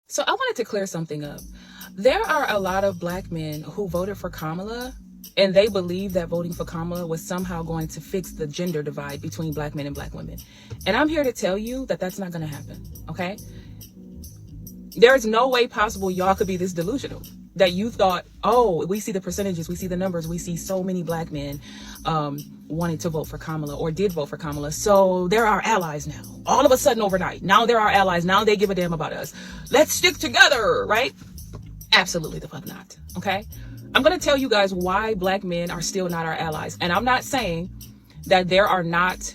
So I wanted to clear something up. There are a lot of Black men who voted for Kamala, and they believe that voting for Kamala was somehow going to fix the gender divide between Black men and Black women. And I'm here to tell you that that's not going to happen, okay? There's no way possible y'all could be this delusional that you thought, oh, we see the percentages, we see the numbers, we see so many Black men wanting to vote for Kamala or did vote for Kamala. So they're our allies now. All of a sudden overnight, now they're our allies. Now they give a damn about us. Let's stick together, right? Absolutely the fuck not, okay? I'm going to tell you guys why Black men are still not our allies. And I'm not saying that there are not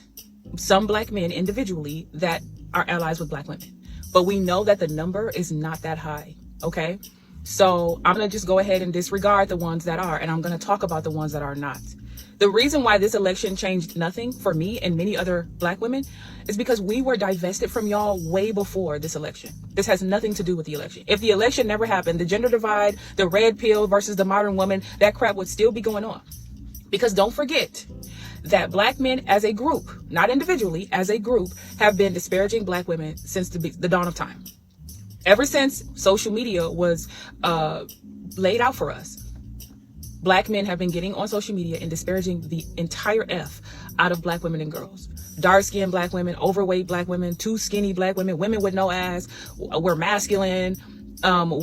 some Black men individually that are allies with Black women. But we know that the number is not that high, okay? So I'm going to just go ahead and disregard the ones that are, and I'm going to talk about the ones that are not. The reason why this election changed nothing for me and many other Black women is because we were divested from y'all way before this election. This has nothing to do with the election. If the election never happened, the gender divide, the red pill versus the modern woman, that crap would still be going on. Because don't forget that Black men as a group, not individually, as a group, have been disparaging Black women since the dawn of time. Ever since social media was laid out for us, Black men have been getting on social media and disparaging the entire F out of Black women and girls. Dark-skinned Black women, overweight Black women, too skinny Black women, women with no ass. We're masculine.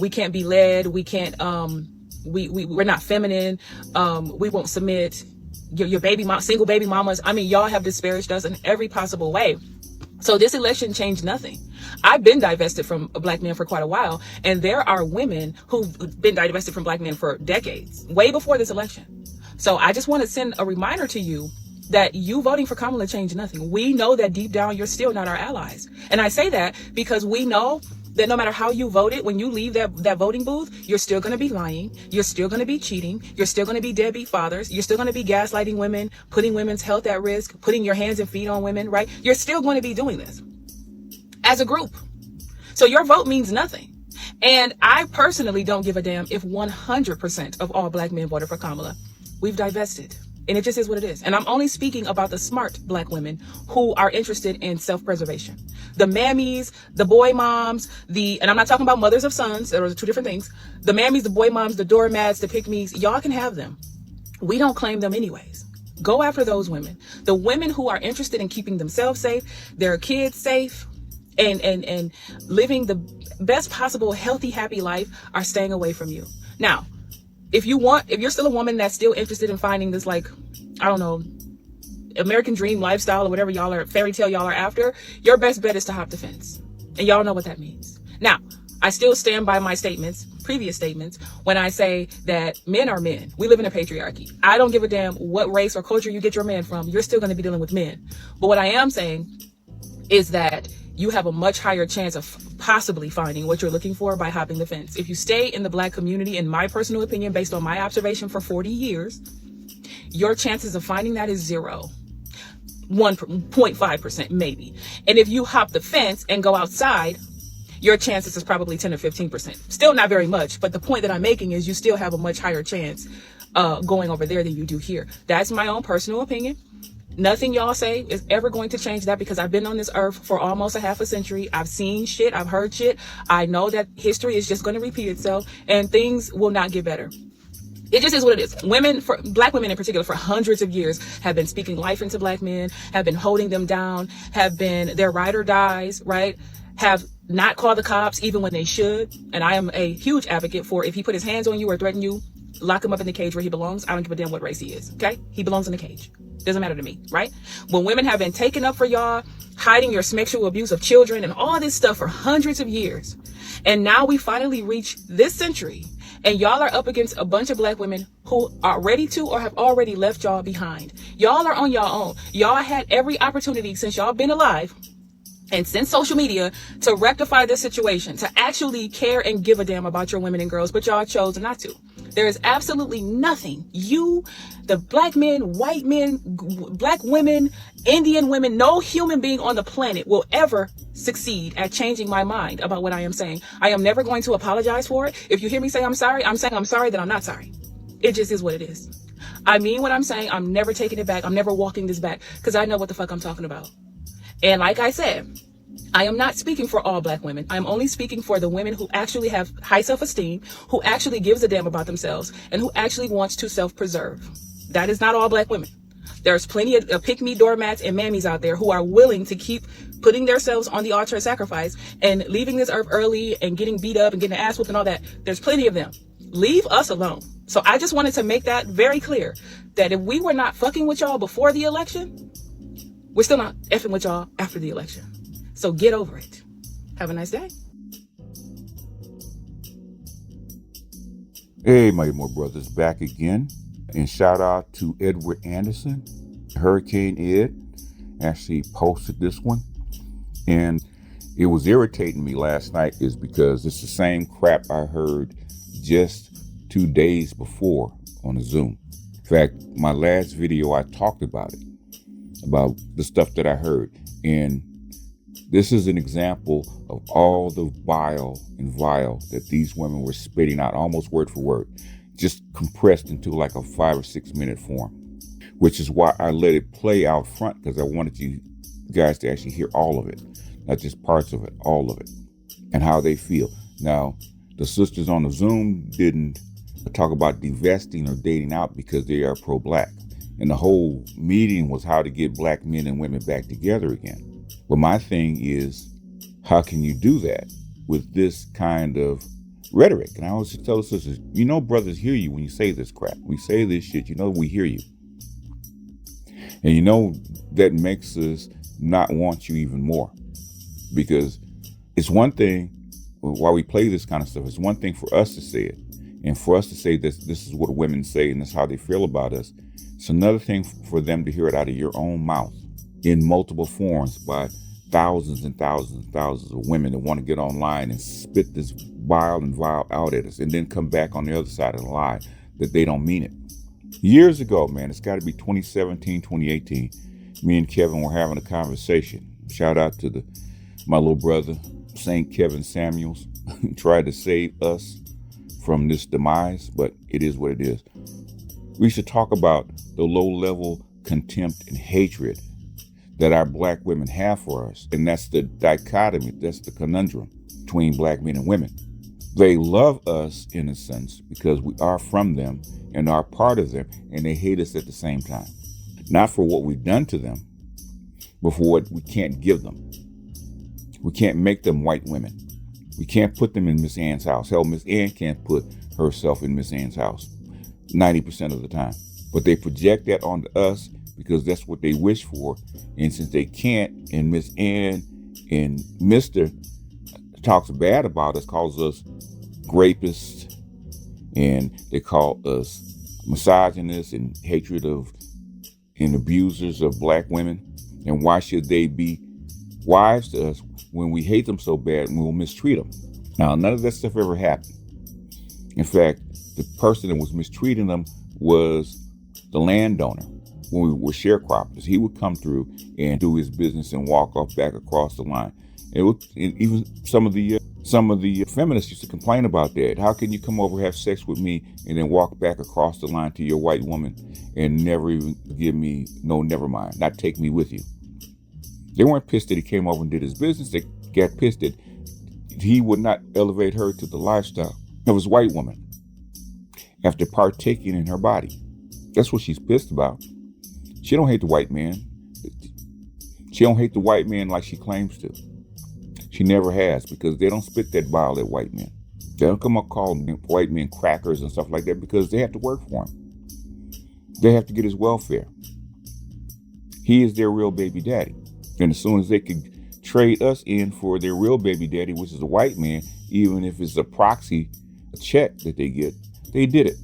We can't be led. We can't. We're not feminine. We won't submit. Your baby mom, single baby mamas. I mean, y'all have disparaged us in every possible way. So this election changed nothing. I've been divested from Black men for quite a while, and there are women who've been divested from Black men for decades, way before this election. So I just want to send a reminder to you that you voting for Kamala changed nothing. We know that deep down you're still not our allies. And I say that because we know that no matter how you voted, when you leave that voting booth, you're still going to be lying. You're still going to be cheating. You're still going to be deadbeat fathers. You're still going to be gaslighting women, putting women's health at risk, putting your hands and feet on women, right? You're still going to be doing this as a group. So your vote means nothing. And I personally don't give a damn if 100% of all Black men voted for Kamala. We've divested. And it just is what it is. And I'm only speaking about the smart Black women who are interested in self-preservation. The mammies, the boy moms, and I'm not talking about mothers of sons. Those are two different things. The mammies, the boy moms, the doormats, the pick-me's, y'all can have them. We don't claim them anyways. Go after those women. The women who are interested in keeping themselves safe, their kids safe, and living the best possible healthy, happy life are staying away from you. Now, if you're still a woman that's still interested in finding this, like, I don't know, American dream lifestyle or whatever y'all are, fairy tale y'all are after, your best bet is to hop the fence. And y'all know what that means. Now, I still stand by my statements, previous statements, when I say that men are men. We live in a patriarchy. I don't give a damn what race or culture you get your man from. You're still going to be dealing with men. But what I am saying is that you have a much higher chance of possibly finding what you're looking for by hopping the fence. If you stay in the Black community, in my personal opinion, based on my observation for 40 years, your chances of finding that is 1.5% maybe. And if you hop the fence and go outside, your chances is probably 10 or 15%. Still not very much, but the point that I'm making is you still have a much higher chance going over there than you do here. That's my own personal opinion. Nothing y'all say is ever going to change that, because I've been on this earth for almost a half a century. I've seen shit. I've heard shit. I know that history is just going to repeat itself and things will not get better. It just is what it is. Black women in particular, for hundreds of years have been speaking life into Black men, have been holding them down, have been their ride or dies, right? Have not called the cops even when they should. And I am a huge advocate for, if he put his hands on you or threaten you, lock him up in the cage where he belongs. I don't give a damn what race he is. Okay? He belongs in the cage. Doesn't matter to me, right? When women have been taken up for y'all, hiding your sexual abuse of children and all this stuff for hundreds of years. And now we finally reach this century and y'all are up against a bunch of Black women who are ready to or have already left y'all behind. Y'all are on your own. Y'all had every opportunity since y'all been alive and since social media to rectify this situation, to actually care and give a damn about your women and girls, but y'all chose not to. There is absolutely nothing you, the black men, white men, black women, Indian women, no human being on the planet will ever succeed at changing my mind about what I am saying. I am never going to apologize for it. If you hear me say I'm sorry, I'm saying I'm sorry that I'm not sorry. It just is what it is. I mean what I'm saying. I'm never taking it back. I'm never walking this back because I know what the fuck I'm talking about. And like I said, I am not speaking for all black women. I'm only speaking for the women who actually have high self-esteem, who actually gives a damn about themselves, and who actually wants to self-preserve. That is not all black women. There's plenty of pick-me doormats and mammies out there who are willing to keep putting themselves on the altar of sacrifice and leaving this earth early and getting beat up and getting ass whooped and all that. There's plenty of them. Leave us alone. So I just wanted to make that very clear, that if we were not fucking with y'all before the election, we're still not effing with y'all after the election. So get over it. Have a nice day. Hey, my more brothers, back again. And shout out to Edward Anderson. Hurricane Ed actually posted this one. And it was irritating me last night is because it's the same crap I heard just 2 days before on a Zoom. In fact, my last video, I talked about it, about the stuff that I heard. And this is an example of all the vile that these women were spitting out, almost word for word, just compressed into like a 5 or 6 minute form, which is why I let it play out front, because I wanted you guys to actually hear all of it, not just parts of it, all of it, and how they feel. Now, the sisters on the Zoom didn't talk about divesting or dating out because they are pro-black. And the whole meeting was how to get black men and women back together again. But my thing is, how can you do that with this kind of rhetoric? And I always tell the sisters, brothers hear you when you say this crap. We say this shit, we hear you. And that makes us not want you even more. Because it's one thing, while we play this kind of stuff, it's one thing for us to say it. And for us to say this is what women say and this is how they feel about us. It's another thing for them to hear it out of your own mouth in multiple forms by thousands and thousands and thousands of women that want to get online and spit this vile out at us and then come back on the other side and lie that they don't mean it. Years ago, man, it's got to be 2017, 2018. Me and Kevin were having a conversation. Shout out to my little brother, St. Kevin Samuels, tried to save us from this demise, but it is what it is. We should talk about the low-level contempt and hatred that our black women have for us. And that's the dichotomy, that's the conundrum between black men and women. They love us in a sense because we are from them and are part of them, and they hate us at the same time. Not for what we've done to them, but for what we can't give them. We can't make them white women. We can't put them in Miss Ann's house. Hell, Miss Ann can't put herself in Miss Ann's house 90% of the time. But they project that onto us because that's what they wish for. And since they can't, and Miss Ann and Mr. talks bad about us, calls us rapists, and they call us misogynists and hatred of and abusers of black women. And why should they be wives to us when we hate them so bad and we'll mistreat them? Now, none of that stuff ever happened. In fact, the person that was mistreating them was the landowner. When we were sharecroppers, he would come through and do his business and walk off back across the line. And even some of the feminists used to complain about that. How can you come over, have sex with me, and then walk back across the line to your white woman and never even give me no never mind, not take me with you? They weren't pissed that he came over and did his business. They got pissed that he would not elevate her to the lifestyle of his white woman after partaking in her body. That's what she's pissed about. She don't hate the white man. She don't hate the white man like she claims to. She never has, because they don't spit that bile at white men. They don't come up calling white men crackers and stuff like that because they have to work for him. They have to get his welfare. He is their real baby daddy. And as soon as they could trade us in for their real baby daddy, which is a white man, even if it's a proxy check that they get, they did it.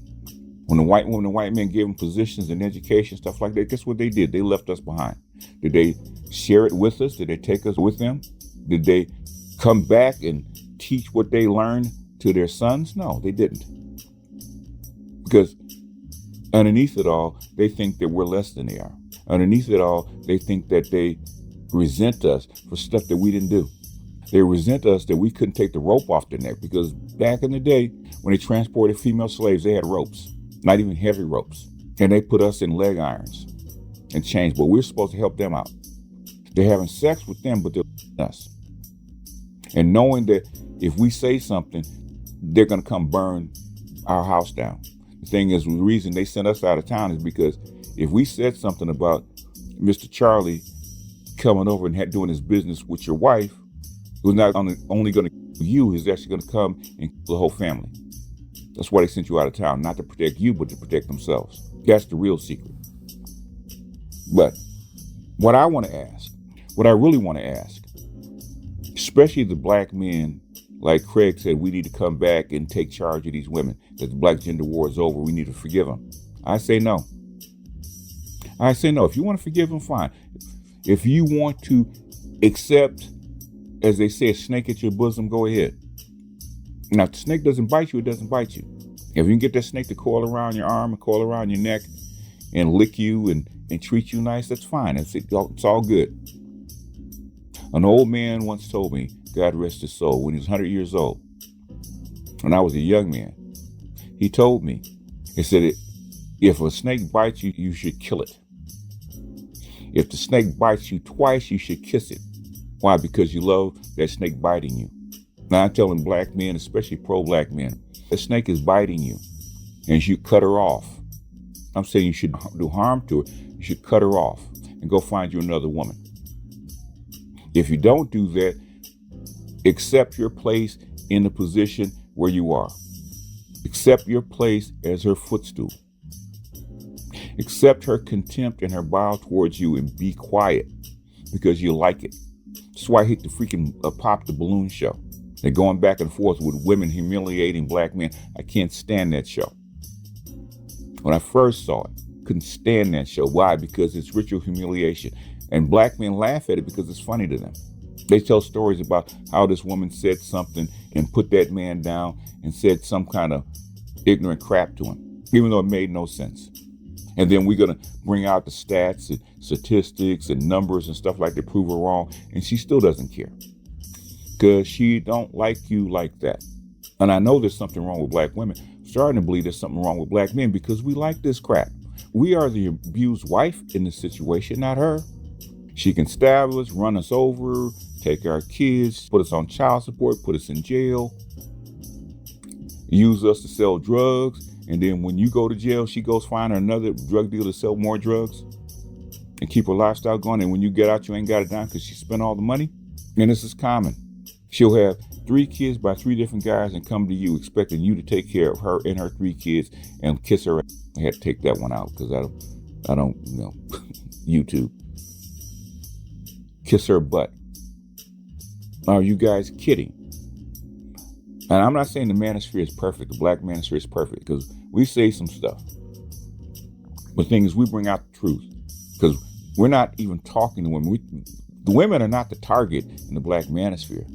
When the white man gave them positions and education, stuff like that, guess what they did? They left us behind. Did they share it with us? Did they take us with them? Did they come back and teach what they learned to their sons? No, they didn't. Because underneath it all, they think that we're less than they are. Underneath it all, they think that they resent us for stuff that we didn't do. They resent us that we couldn't take the rope off their neck, because back in the day, when they transported female slaves, they had ropes, not even heavy ropes. And they put us in leg irons and chains, but we're supposed to help them out. They're having sex with them, but they're us. And knowing that if we say something, they're going to come burn our house down. The thing is, the reason they sent us out of town is because if we said something about Mr. Charlie coming over and doing his business with your wife, it was not only going to kill you, he's actually going to come and kill the whole family. That's why they sent you out of town, not to protect you, but to protect themselves. That's the real secret. But what I want to ask, what I really want to ask, especially the black men, like Craig said, we need to come back and take charge of these women, that the black gender war is over, we need to forgive them. I say no. I say no. If you want to forgive them, fine. If you want to accept, as they say, a snake at your bosom, go ahead. Now, if the snake doesn't bite you, it doesn't bite you. If you can get that snake to coil around your arm and coil around your neck and lick you and treat you nice, that's fine. It's all good. An old man once told me, God rest his soul, when he was 100 years old, when I was a young man, he told me, he said, if a snake bites you, you should kill it. If the snake bites you twice, you should kiss it. Why? Because you love that snake biting you. Now I'm telling black men, especially pro-black men, the snake is biting you and you cut her off. I'm saying you should do harm to her. You should cut her off and go find you another woman. If you don't do that, accept your place in the position where you are. Accept your place as her footstool. Accept her contempt and her bile towards you and be quiet because you like it. That's why I hate the freaking Pop the Balloon show. They're going back and forth with women humiliating black men. I can't stand that show. When I first saw it, couldn't stand that show. Why? Because it's ritual humiliation. And black men laugh at it because it's funny to them. They tell stories about how this woman said something and put that man down and said some kind of ignorant crap to him, even though it made no sense. And then we're going to bring out the stats and statistics and numbers and stuff like that to prove her wrong. And she still doesn't care because she don't like you like that. And I know there's something wrong with black women. I'm starting to believe there's something wrong with black men because we like this crap. We are the abused wife in this situation, not her. She can stab us, run us over, take our kids, put us on child support, put us in jail, use us to sell drugs. And then when you go to jail, she goes find another drug dealer to sell more drugs and keep her lifestyle going. And when you get out, you ain't got it down because she spent all the money. And this is common. She'll have 3 kids by 3 different guys and come to you expecting you to take care of her and her 3 kids and kiss her. I had to take that one out because I don't YouTube. Kiss her butt. Are you guys kidding? And I'm not saying the manosphere is perfect. The black manosphere is perfect because we say some stuff. But the thing is, we bring out the truth because we're not even talking to women. The women are not the target in the black manosphere.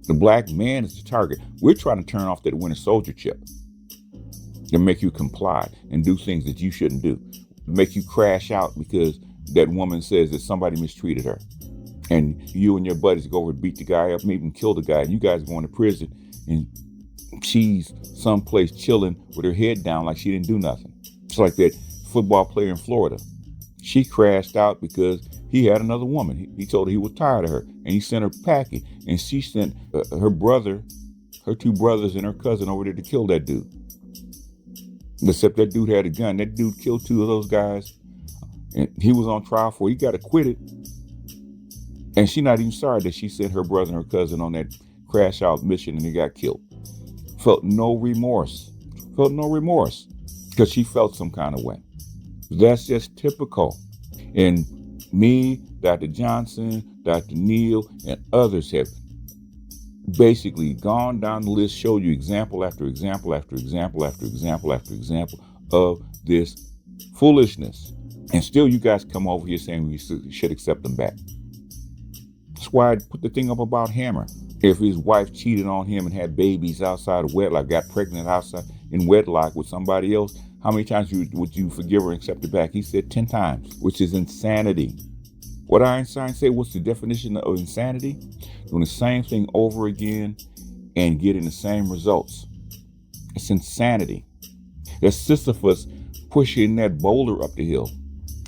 The black man is the target. We're trying to turn off that winter soldier chip and make you comply and do things that you shouldn't do. Make you crash out because that woman says that somebody mistreated her. And you and your buddies go over and beat the guy up, maybe even kill the guy. And you guys going to prison and she's someplace chilling with her head down like she didn't do nothing. It's like that football player in Florida. She crashed out because he had another woman. He told her he was tired of her and he sent her packing. And she sent her brother, her 2 brothers and her cousin over there to kill that dude. Except that dude had a gun. That dude killed 2 of those guys and he was on trial for it. He got acquitted. And she's not even sorry that she sent her brother and her cousin on that crash out mission and they got killed. Felt no remorse because she felt some kind of way. That's just typical. And me, Dr. Johnson, Dr. Neal, and others have basically gone down the list, showed you example after example after example after example after example of this foolishness. And still you guys come over here saying we should accept them back. That's why I put the thing up about Hammer. If his wife cheated on him and had babies outside of wedlock, got pregnant outside in wedlock with somebody else, how many times would you forgive her and accept it back? He said 10 times, which is insanity. What Einstein said, what's the definition of insanity? Doing the same thing over again and getting the same results. It's insanity. That's Sisyphus pushing that boulder up the hill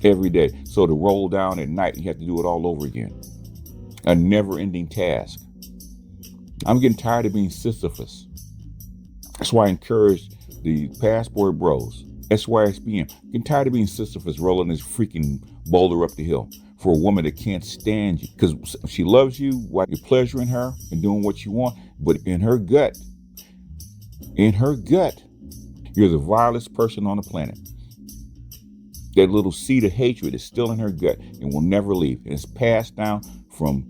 every day. So to roll down at night, you have to do it all over again. A never-ending task. I'm getting tired of being Sisyphus. That's why I encourage the passport bros, SYSBM, getting tired of being Sisyphus rolling this freaking boulder up the hill for a woman that can't stand you. Because she loves you while you're pleasuring her and doing what you want, but in her gut, you're the vilest person on the planet. That little seed of hatred is still in her gut and will never leave. And it's passed down from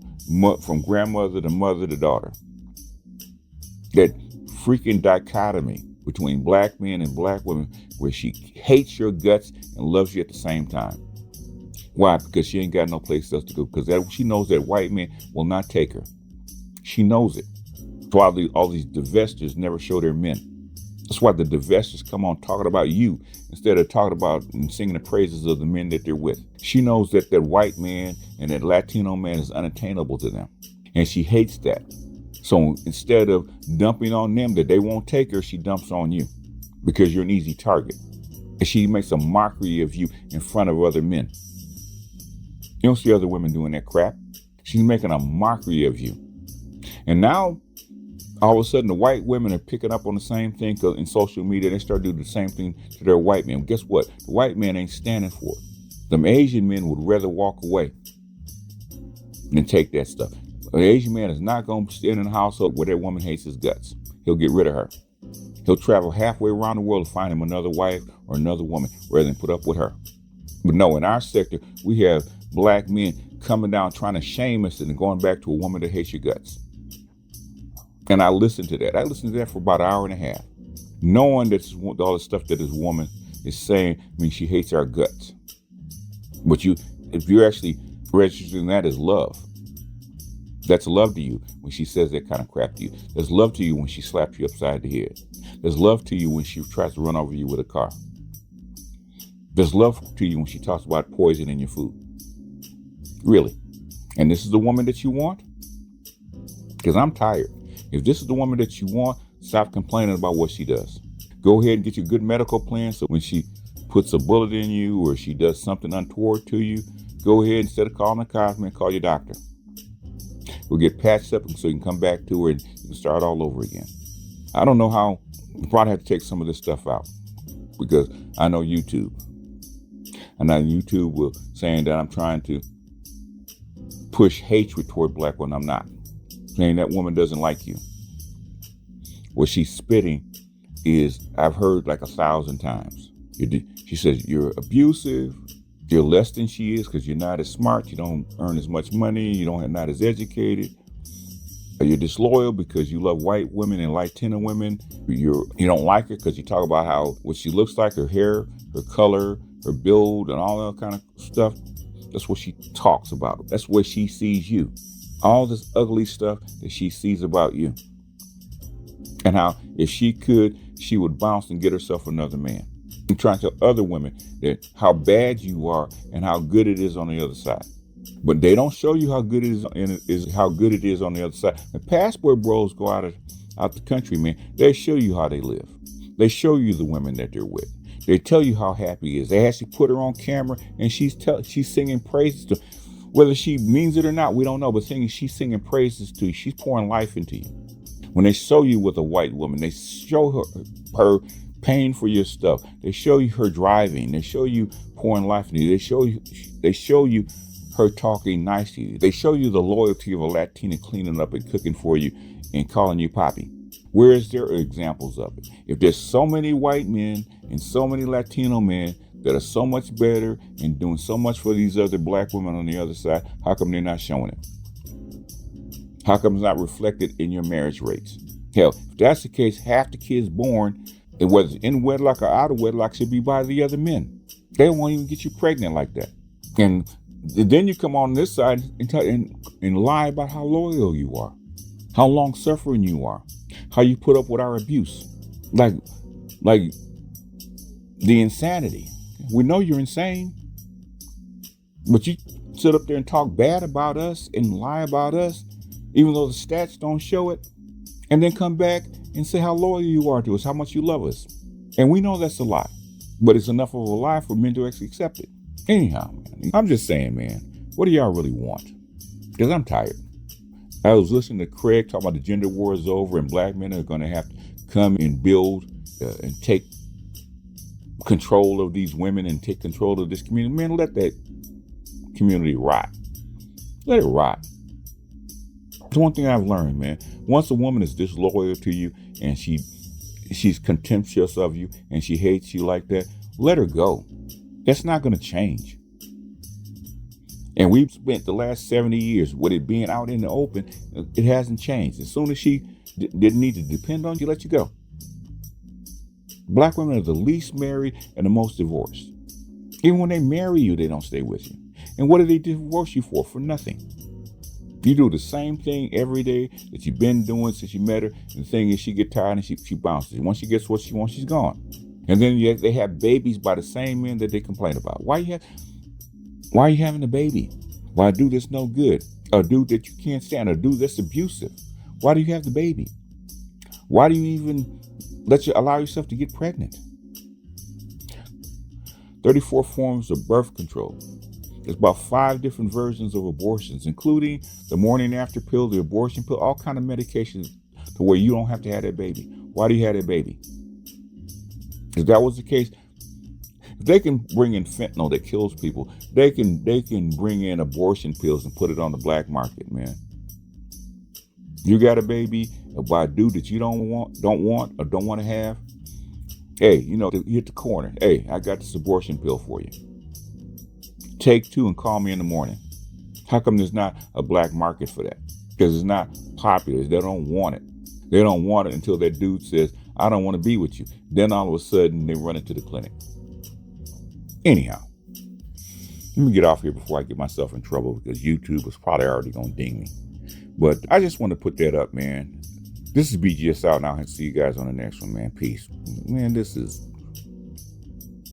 grandmother to mother to daughter. That freaking dichotomy between black men and black women where she hates your guts and loves you at the same time. Why? Because she ain't got no place else to go. Because she knows that white men will not take her. She knows it. That's why all these divestors never show their men. That's why the divestors come on talking about you instead of talking about and singing the praises of the men that they're with. She knows that that white man and that Latino man is unattainable to them. And she hates that. So instead of dumping on them that they won't take her, she dumps on you because you're an easy target. And she makes a mockery of you in front of other men. You don't see other women doing that crap. She's making a mockery of you. And now, all of a sudden, the white women are picking up on the same thing in social media. They start doing the same thing to their white men. Guess what? The white men ain't standing for it. Them Asian men would rather walk away than take that stuff. An Asian man is not going to stand in a household where that woman hates his guts. He'll get rid of her. He'll travel halfway around the world to find him another wife or another woman rather than put up with her. But no, in our sector, we have black men coming down trying to shame us and going back to a woman that hates your guts. And I listened to that. I listened to that for about an hour and a half, knowing that all the stuff that this woman is saying, I mean, she hates our guts. But if you're actually registering that as love, that's love to you when she says that kind of crap to you. There's love to you when she slaps you upside the head. There's love to you when she tries to run over you with a car. There's love to you when she talks about poison in your food. Really. And this is the woman that you want? Because I'm tired. If this is the woman that you want, stop complaining about what she does. Go ahead and get your good medical plan so when she puts a bullet in you or she does something untoward to you, go ahead, instead of calling the cops, man, call your doctor. We'll get patched up so you can come back to her and you can start all over again. I don't know how, you probably have to take some of this stuff out because I know YouTube. And now YouTube will saying that I'm trying to push hatred toward black women. I'm not. Saying that woman doesn't like you. What she's spitting is, I've heard like 1,000 times. She says you're abusive, you're less than she is because you're not as smart, you don't earn as much money, not as educated. You're disloyal because you love white women and Latino women. You don't like her because you talk about what she looks like, her hair, her color, her build, and all that kind of stuff. That's what she talks about. That's where she sees you. All this ugly stuff that she sees about you. And how if she could, she would bounce and get herself another man. And trying to tell other women that how bad you are and how good it is on the other side. But they don't show you how good it is, how good it is on the other side. The passport bros go out the country, man. They show you how they live. They show you the women that they're with. They tell you how happy he is. They actually put her on camera and she's singing praises to, whether she means it or not, we don't know. But she's singing praises to you. She's pouring life into you. When they show you with a white woman, they show her paying for your stuff. They show you her driving. They show you pouring life into you. They show you her talking nice to you. They show you the loyalty of a Latina cleaning up and cooking for you and calling you Poppy. Where is there examples of it? If there's so many white men and so many Latino men that are so much better and doing so much for these other black women on the other side, how come they're not showing it? How come it's not reflected in your marriage rates? Hell, if that's the case, half the kids born, and whether it's in wedlock or out of wedlock, should be by the other men. They won't even get you pregnant like that. And then you come on this side and lie about how loyal you are, how long suffering you are, how you put up with our abuse. Like the insanity. We know you're insane, but you sit up there and talk bad about us and lie about us, even though the stats don't show it, and then come back and say how loyal you are to us, how much you love us. And we know that's a lie, but it's enough of a lie for men to actually accept it. Anyhow, man, I'm just saying, man, what do y'all really want? Because I'm tired. I was listening to Craig talk about the gender war is over and black men are going to have to come and build and take control of these women and take control of this community. Man, let that community rot. Let it rot. It's one thing I've learned, man. Once a woman is disloyal to you and she's contemptuous of you and she hates you like that, let her go. That's not going to change. And we've spent the last 70 years with it being out in the open. It hasn't changed. As soon as she didn't need to depend on you, let you go. Black women are the least married and the most divorced. Even when they marry you, they don't stay with you. And what do they divorce you for? For nothing. You do the same thing every day that you've been doing since you met her. And the thing is, she gets tired and she bounces. Once she gets what she wants, she's gone. And then they have babies by the same men that they complain about. Why are you having a baby? Why a dude that's no good? A dude that you can't stand? A dude that's abusive? Why do you have the baby? Why do you even allow yourself to get pregnant? 34 forms of birth control. There's about 5 different versions of abortions, including the morning after pill, the abortion pill, all kind of medications to where you don't have to have that baby. Why do you have that baby? If that was the case, if they can bring in fentanyl that kills people, they can bring in abortion pills and put it on the black market, man. You got a baby by a dude that you don't want or don't want to have. Hey, you hit the corner. Hey, I got this abortion pill for you. Take 2 and call me in the morning. How come there's not a black market for that? Because it's not popular. They don't want it. They don't want it until that dude says, I don't want to be with you. Then all of a sudden they run into the clinic. Anyhow, let me get off here before I get myself in trouble because YouTube is probably already going to ding me. But I just want to put that up, man. This is BGS out, and I'll see you guys on the next one, man. Peace. Man, this is